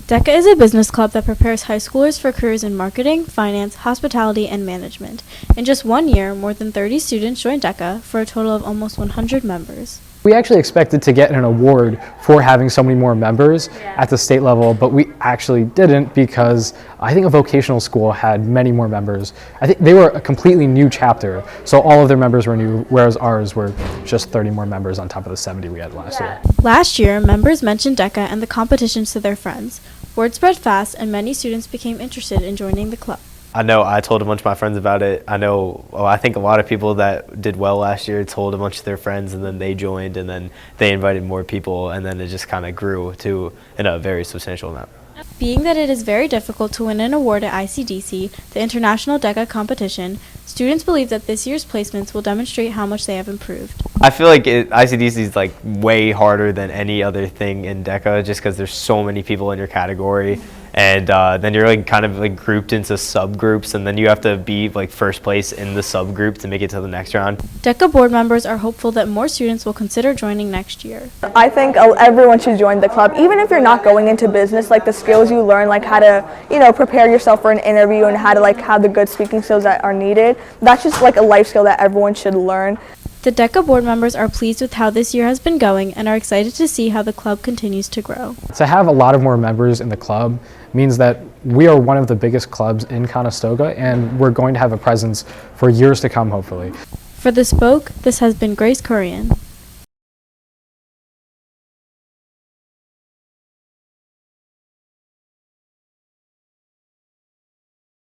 DECA is a business club that prepares high schoolers for careers in marketing, finance, hospitality, and management. In just 1 year, more than 30 students joined DECA for a total of almost 100 members. We actually expected to get an award for having so many more members at the state level, but we actually didn't because I think a vocational school had many more members. I think they were a completely new chapter, so all of their members were new, whereas ours were just 30 more members on top of the 70 we had last year. Last year, members mentioned DECA and the competitions to their friends. Word spread fast, and many students became interested in joining the club. I know I told a bunch of my friends about it. I think a lot of people that did well last year told a bunch of their friends, and then they joined, and then they invited more people, and then it just kind of grew to a very substantial amount. Being that it is very difficult to win an award at ICDC, the International DECA competition, students believe that this year's placements will demonstrate how much they have improved. I feel like ICDC is like way harder than any other thing in DECA just because there's so many people in your category. And then you're like kind of like grouped into subgroups, and then you have to be like first place in the subgroup to make it to the next round. DECA board members are hopeful that more students will consider joining next year. I think everyone should join the club, even if you're not going into business. Like the skills you learn, like how to prepare yourself for an interview and how to like have the good speaking skills that are needed. That's just like a life skill that everyone should learn. The DECA board members are pleased with how this year has been going and are excited to see how the club continues to grow. To have a lot of more members in the club means that we are one of the biggest clubs in Conestoga, and we're going to have a presence for years to come, hopefully. For The Spoke, this has been Grace Kurian.